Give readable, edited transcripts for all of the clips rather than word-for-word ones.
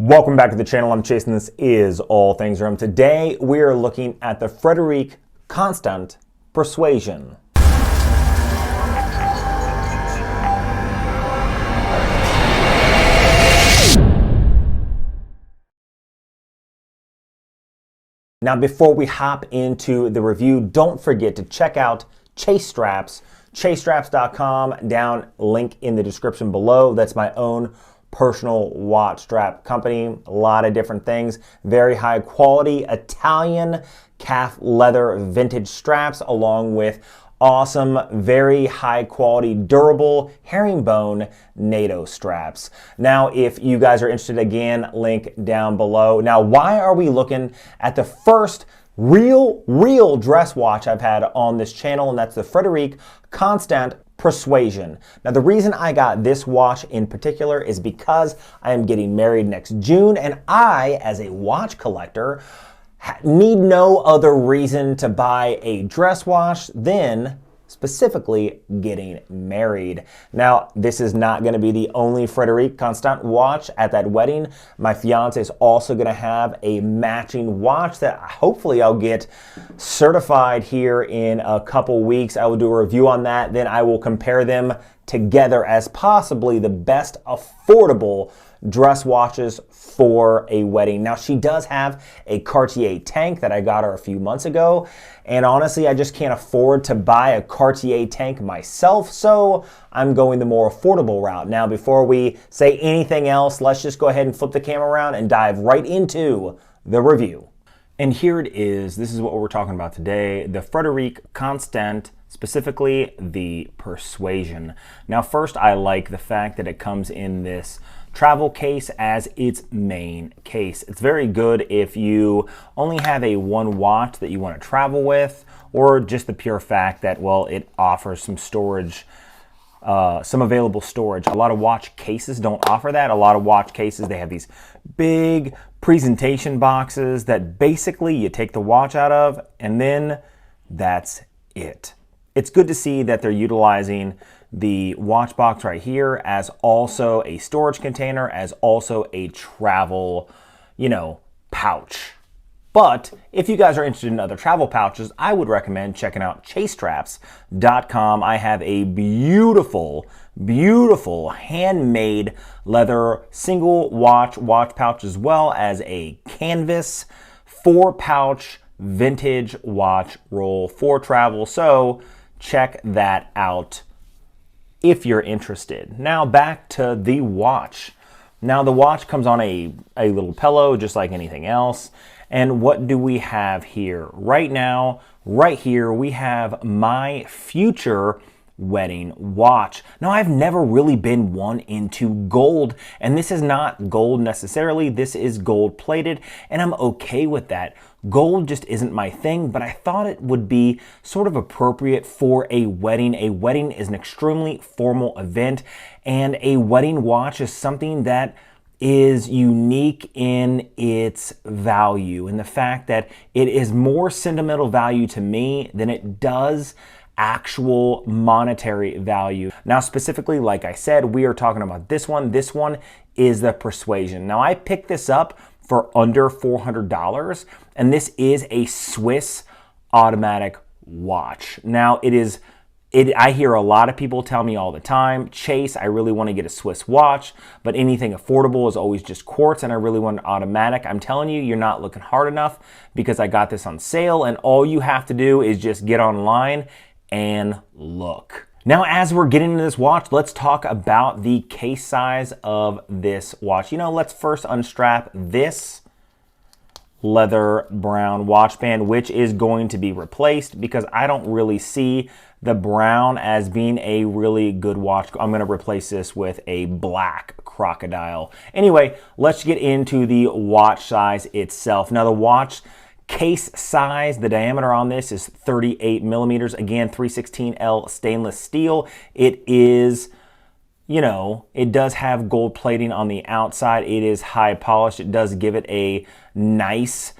Welcome back to the channel. I'm Chase and this is All Things Rum. Today we are looking at the Frederique Constant Persuasion. Now before we hop into the review, don't forget to check out Chase Straps, chasestraps.com, down link in the description below. That's my own personal watch strap company. A lot of different things. Very high quality Italian calf leather vintage straps, along with awesome, very high quality, durable herringbone NATO straps. Now, if you guys are interested, again, link down below. Now, why are we looking at the first real dress watch I've had on this channel, and that's the Frederique Constant Persuasion. Now, the reason I got this watch in particular is because I am getting married next June, and I, as a watch collector, need no other reason to buy a dress watch than specifically getting married. Now, this is not going to be the only Frederique Constant watch at that wedding. My fiance is also going to have a matching watch that hopefully I'll get certified here in a couple weeks. I will do a review on that. Then I will compare them together as possibly the best affordable dress watches for a wedding. Now, she does have a Cartier tank that I got her a few months ago, and honestly, I just can't afford to buy a Cartier tank myself, so I'm going the more affordable route. Now, before we say anything else, let's just go ahead and flip the camera around and dive right into the review. And here it is. This is what we're talking about today, the Frederique Constant, specifically the Persuasion. Now, first, I like the fact that it comes in this travel case as its main case. It's very good if you only have a one watch that you want to travel with, or just the pure fact that, well, it offers some storage, some available storage. A lot of watch cases don't offer that. A lot of watch cases, they have these big presentation boxes that basically you take the watch out of and then that's it. It's good to see that they're utilizing the watch box right here as also a storage container, as also a travel, pouch. But if you guys are interested in other travel pouches, I would recommend checking out chasestraps.com. I have a beautiful handmade leather single watch pouch, as well as a canvas 4-pouch vintage watch roll for travel. So check that out if you're interested. Now back to the watch. Now the watch comes on a little pillow just like anything else. And what do we have here? Right now, right here, we have my future wedding watch. Now, I've never really been one into gold, and this is not gold necessarily. This is gold plated, and I'm okay with that. Gold just isn't my thing, but I thought it would be sort of appropriate for a wedding. A wedding is an extremely formal event, and a wedding watch is something that is unique in its value, and the fact that it is more sentimental value to me than it does actual monetary value. Now, specifically, like I said, we are talking about this one. This one is the Persuasion. Now, I picked this up for under $400, and this is a Swiss automatic watch. Now, I hear a lot of people tell me all the time, Chase, I really want to get a Swiss watch, but anything affordable is always just quartz, and I really want an automatic. I'm telling you, you're not looking hard enough, because I got this on sale, and all you have to do is just get online and look. Now, as we're getting into this watch, let's talk about the case size of this watch. Let's first unstrap this leather brown watch band, which is going to be replaced because I don't really see the brown as being a really good watch. I'm going to replace this with a black crocodile. Anyway, let's get into the watch size itself. Now, the watch case size, the diameter on this is 38 millimeters. Again, 316L stainless steel. It is, it does have gold plating on the outside. It is high polished. It does give it a nice,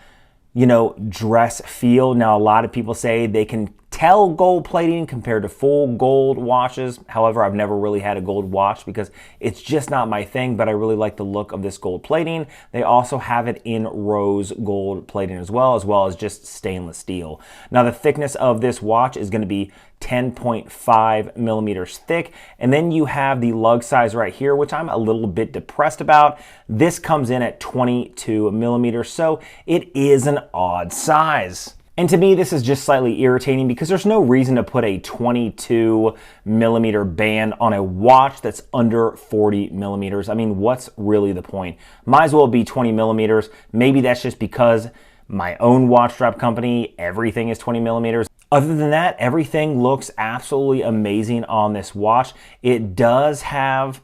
dress feel. Now, a lot of people say they can tell gold plating compared to full gold watches. However, I've never really had a gold watch because it's just not my thing, but I really like the look of this gold plating. They also have it in rose gold plating as well as just stainless steel. Now, the thickness of this watch is going to be 10.5 millimeters thick. And then you have the lug size right here, which I'm a little bit depressed about. This comes in at 22 millimeters, so it is an odd size. And to me, this is just slightly irritating because there's no reason to put a 22 millimeter band on a watch that's under 40 millimeters. I mean, what's really the point? Might as well be 20 millimeters. Maybe that's just because my own watch strap company, everything is 20 millimeters. Other than that, everything looks absolutely amazing on this watch. It does have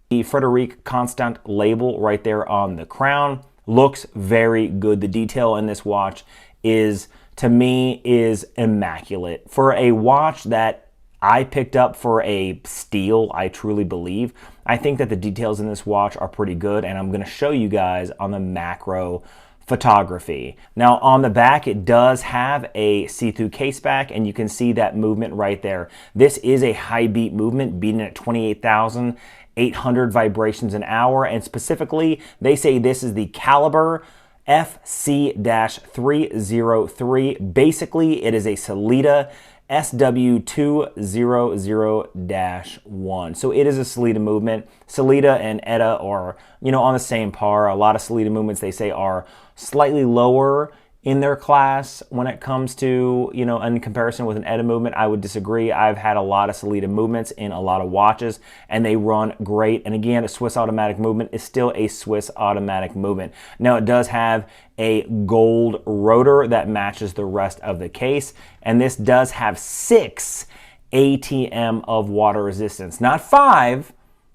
the Frederique Constant label right there on the crown. Looks very good. The detail in this watch is, to me, is immaculate. For a watch that I picked up for a steal, I truly believe, I think that the details in this watch are pretty good, and I'm going to show you guys on the macro photography. Now, on the back, it does have a see-through case back, and you can see that movement right there. This is a high beat movement, beating at 28,800 vibrations an hour, and specifically, they say this is the caliber FC-303. Basically, it is a Sellita SW200-1. So it is a Sellita movement. Sellita and ETA are, on the same par. A lot of Sellita movements, they say, are slightly lower in their class when it comes to, in comparison with an ETA movement. I would disagree. I've had a lot of Sellita movements in a lot of watches, and they run great. And again, a Swiss automatic movement is still a Swiss automatic movement. Now, it does have a gold rotor that matches the rest of the case, and this does have 6 ATM of water resistance. Not 5,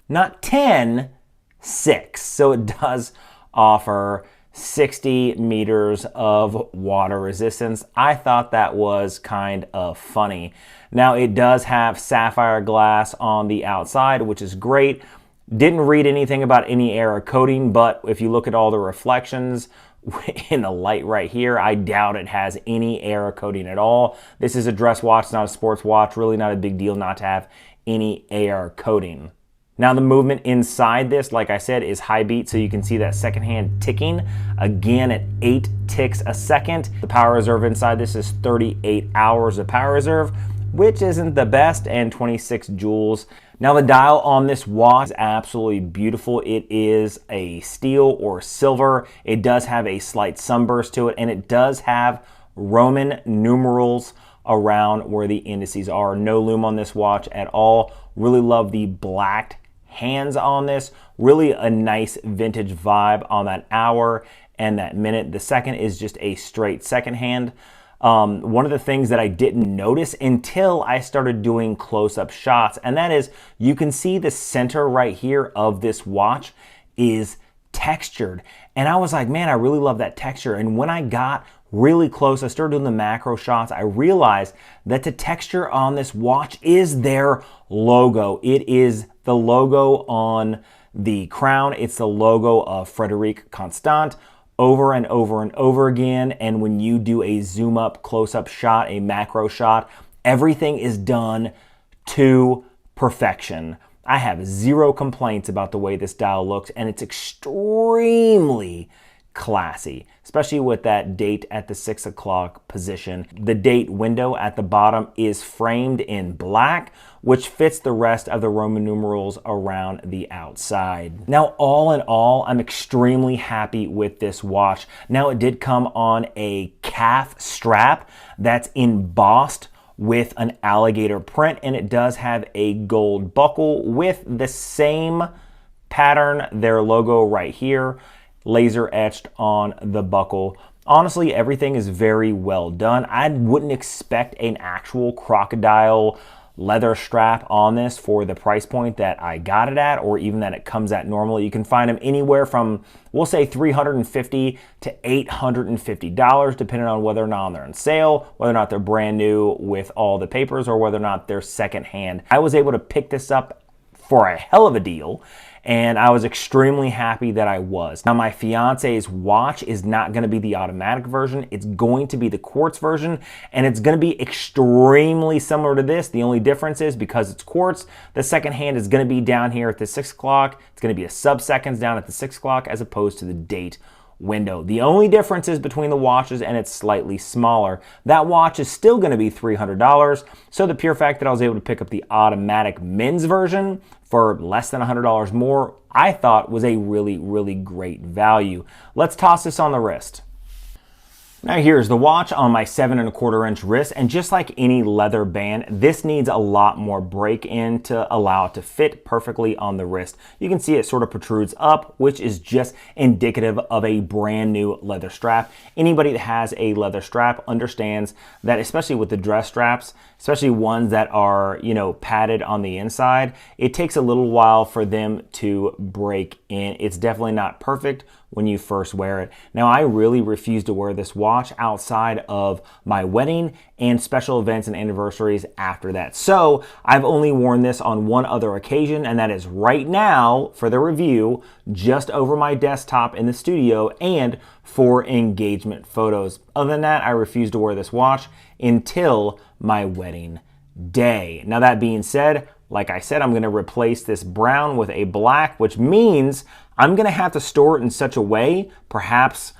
not 10, 6. So it does offer 60 meters of water resistance. I thought that was kind of funny. Now, it does have sapphire glass on the outside, which is great. Didn't read anything about any air coating, but if you look at all the reflections in the light right here, I doubt it has any air coating at all. This is a dress watch, not a sports watch. Really not a big deal not to have any air coating. Now, the movement inside this, like I said, is high beat, so you can see that second hand ticking, again at 8 ticks a second. The power reserve inside this is 38 hours of power reserve, which isn't the best, and 26 joules. Now, the dial on this watch is absolutely beautiful. It is a steel or silver. It does have a slight sunburst to it, and it does have Roman numerals around where the indices are. No lume on this watch at all. Really love the black hands on this. Really a nice vintage vibe on that hour and that minute. The second is just a straight second hand. One of the things that I didn't notice until I started doing close-up shots, and that is you can see the center right here of this watch is textured. And I was like, man, I really love that texture. And when I got really close, I started doing the macro shots, I realized that the texture on this watch is their logo. It is the logo on the crown. It's the logo of Frederique Constant over and over and over again. And when you do a zoom up, close up shot, a macro shot, everything is done to perfection. I have zero complaints about the way this dial looks, and it's extremely classy, especially with that date at the 6 o'clock position. The date window at the bottom is framed in black, which fits the rest of the Roman numerals around the outside. Now, all in all, I'm extremely happy with this watch. Now, it did come on a calf strap that's embossed with an alligator print, and it does have a gold buckle with the same pattern, their logo right here, laser etched on the buckle. Honestly, everything is very well done. I wouldn't expect an actual crocodile leather strap on this for the price point that I got it at, or even that it comes at normally. You can find them anywhere from, we'll say, $350 to $850, depending on whether or not they're on sale, whether or not they're brand new with all the papers, or whether or not they're secondhand. I was able to pick this up for a hell of a deal, and I was extremely happy that I was. Now, my fiance's watch is not going to be the automatic version. It's going to be the quartz version, and it's going to be extremely similar to this. The only difference is because it's quartz, the second hand is going to be down here at the 6 o'clock. It's going to be a sub-seconds down at the 6 o'clock as opposed to the date window. The only difference is between the watches, and it's slightly smaller. That watch is still going to be $300, so the pure fact that I was able to pick up the automatic men's version for less than $100 more, I thought was a really, really great value. Let's toss this on the wrist. Now here's the watch on my 7 1/4 inch wrist, and just like any leather band, this needs a lot more break-in to allow it to fit perfectly on the wrist. You can see it sort of protrudes up, which is just indicative of a brand new leather strap. Anybody that has a leather strap understands that, especially with the dress straps, especially ones that are, you know, padded on the inside, it takes a little while for them to break in. It's definitely not perfect when you first wear it. Now, I really refuse to wear this watch outside of my wedding and special events and anniversaries after that. So I've only worn this on one other occasion, and that is right now for the review, just over my desktop in the studio and for engagement photos. Other than that, I refuse to wear this watch until my wedding day. Now, that being said, like I said, I'm going to replace this brown with a black, which means I'm going to have to store it in such a way, perhaps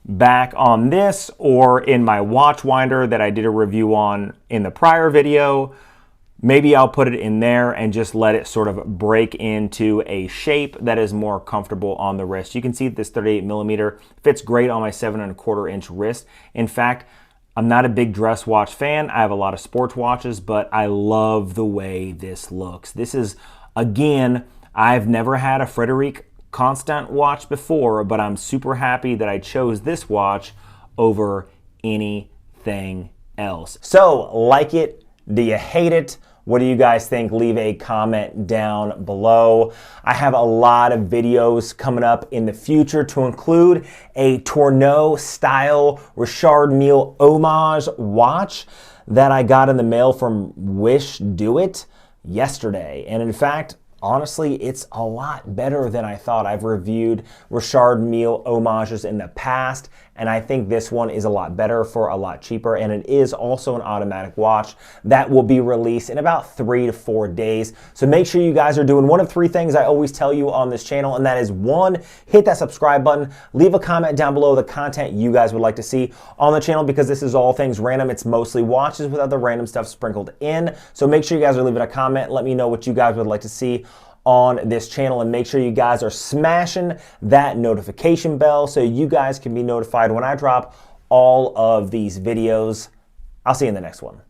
back on this or in my watch winder that I did a review on in the prior video. Maybe I'll put it in there and just let it sort of break into a shape that is more comfortable on the wrist. You can see this 38mm fits great on my 7 1/4 inch wrist. In fact, I'm not a big dress watch fan. I have a lot of sports watches, but I love the way this looks. This is, again, I've never had a Frederique Constant watch before, but I'm super happy that I chose this watch over anything else. So, like it? Do you hate it? What do you guys think? Leave a comment down below. I have a lot of videos coming up in the future to include a Tourneau style Richard Mille homage watch that I got in the mail from Wish Do It yesterday. And in fact, honestly, it's a lot better than I thought. I've reviewed Richard Mille homages in the past, and I think this one is a lot better for a lot cheaper, and it is also an automatic watch that will be released in about 3 to 4 days. So make sure you guys are doing one of 3 things I always tell you on this channel, and that is 1, hit that subscribe button, leave a comment down below the content you guys would like to see on the channel, because this is all things random. It's mostly watches with other random stuff sprinkled in. So make sure you guys are leaving a comment. Let me know what you guys would like to see on this channel, and make sure you guys are smashing that notification bell so you guys can be notified when I drop all of these videos. I'll see you in the next one.